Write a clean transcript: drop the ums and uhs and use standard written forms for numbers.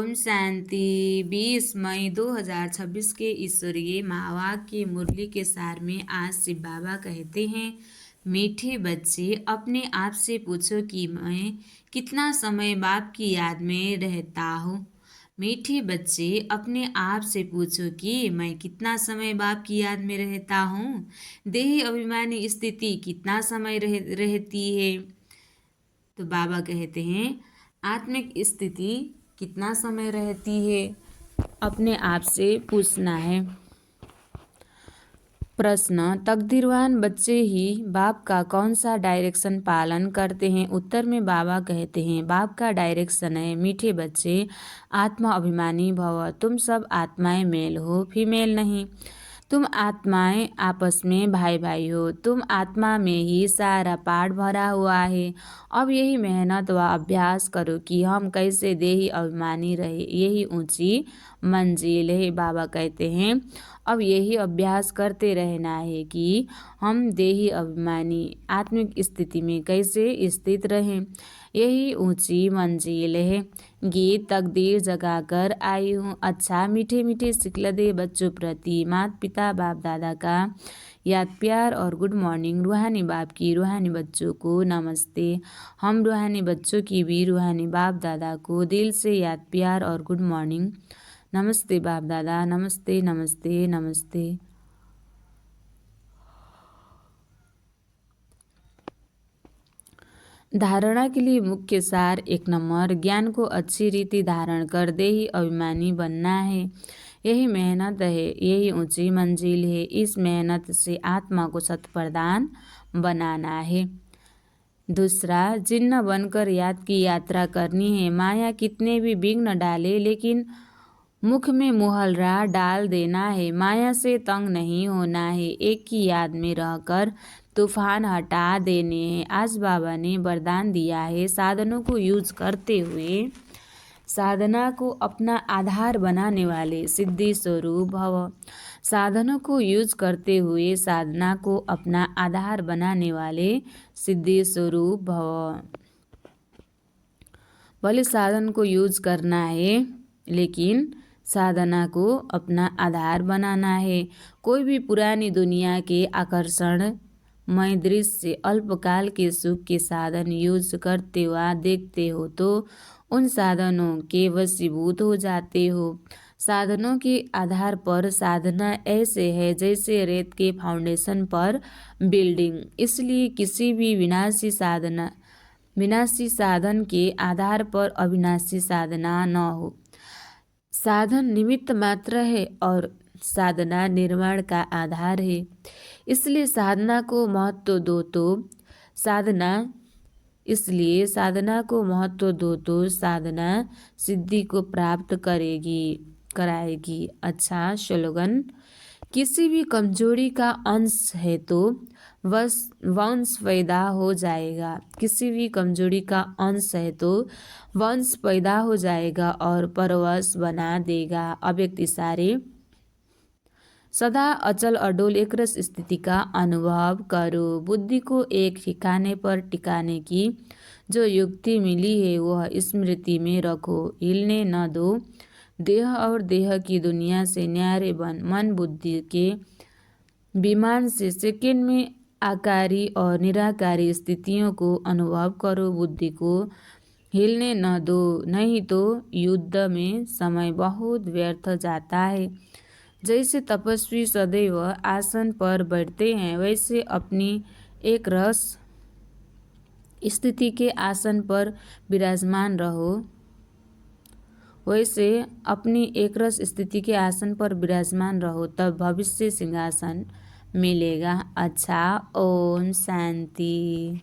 ओम शांति। 20 मई 2026 के ईश्वरीय महावाक्य की मुरली के सार में आज शिव बाबा कहते हैं, मीठे बच्चे अपने आप से पूछो कि मैं कितना समय बाप की याद में रहता हूँ। मीठे बच्चे अपने आप से पूछो कि मैं कितना समय बाप की याद में रहता हूँ। देही अभिमानी स्थिति कितना समय रहती है। तो बाबा कहते हैं, आत्मिक स्थिति कितना समय रहती है, अपने आप से पूछना है। प्रश्न, तकदीरवान बच्चे ही बाप का कौन सा डायरेक्शन पालन करते हैं। उत्तर में बाबा कहते हैं, बाप का डायरेक्शन है, मीठे बच्चे आत्मा अभिमानी भव। तुम सब आत्माएं मेल हो, फीमेल नहीं। तुम आत्माएं आपस में भाई भाई हो। तुम आत्मा में ही सारा पाठ भरा हुआ है। अब यही मेहनत व अभ्यास करो कि हम कैसे देही अभिमानी रहे, यही ऊंची मंजिल है। बाबा कहते हैं, अब यही अभ्यास करते रहना है कि हम देही अभिमानी आत्मिक स्थिति में कैसे स्थित रहें, यही ऊंची मंजिल है। गीत तकदीर जगाकर आई हूँ। अच्छा मीठे मीठे सिखला दे बच्चों प्रति माता पिता बाप दादा का याद प्यार और गुड मॉर्निंग। रूहानी बाप की रूहानी बच्चों को नमस्ते। हम रूहानी बच्चों की भी रूहानी बाप दादा को दिल से याद प्यार और गुड मॉर्निंग। नमस्ते बाप दादा, नमस्ते नमस्ते नमस्ते। धारणा के लिए मुख्य सार 1 नंबर, ज्ञान को अच्छी रीति धारण कर दे ही अभिमानी बनना है। यही मेहनत है, यही ऊंची मंजिल है। इस मेहनत से आत्मा को सतप्रधान बनाना है। दूसरा, जिन्न बनकर याद की यात्रा करनी है। माया कितने भी विघ्न डाले, लेकिन मुख में मुहलरा डाल देना है। माया से तंग नहीं होना है, एक की याद में रहकर तूफान हटा देने हैं। आज बाबा ने वरदान दिया है, साधनों को यूज करते हुए साधना को अपना आधार बनाने वाले सिद्धि स्वरूप भव। साधनों को यूज करते हुए साधना को अपना आधार बनाने वाले सिद्धि स्वरूप भव। भले साधन को यूज करना है, लेकिन साधना को अपना आधार बनाना है। कोई भी पुरानी दुनिया के आकर्षणमय दृश्य अल्पकाल के सुख के साधन यूज करते हुआ देखते हो तो उन साधनों के वशीभूत हो जाते हो। साधनों के आधार पर साधना ऐसे है जैसे रेत के फाउंडेशन पर बिल्डिंग। इसलिए किसी भी विनाशी साधन के आधार पर अविनाशी साधना न हो। साधन निमित्त मात्र है और साधना निर्माण का आधार है। इसलिए साधना को महत्व दो तो साधना सिद्धि को प्राप्त कराएगी। अच्छा स्लोगन, किसी भी कमजोरी का अंश है तो वंश पैदा हो जाएगा। किसी भी कमजोरी का अंश है तो वंश पैदा हो जाएगा और परवश बना देगा। अव्यक्त इशारे, सदा अचल अडोल एकरस स्थिति का अनुभव करो। बुद्धि को एक ठिकाने पर टिकाने की जो युक्ति मिली है वह स्मृति में रखो। हिलने न दो। देह और देह की दुनिया से न्यारे बन। मन बुद्धि के विमान से सेकंड में आकारी और निराकारी स्थितियों को अनुभव करो। बुद्धि को हिलने न दो, नहीं तो युद्ध में समय बहुत व्यर्थ जाता है। जैसे तपस्वी सदैव आसन पर बैठते हैं, वैसे अपनी एक रस स्थिति के आसन पर विराजमान रहो। तब भविष्य सिंहासन मिलेगा। अच्छा, ओम शांति।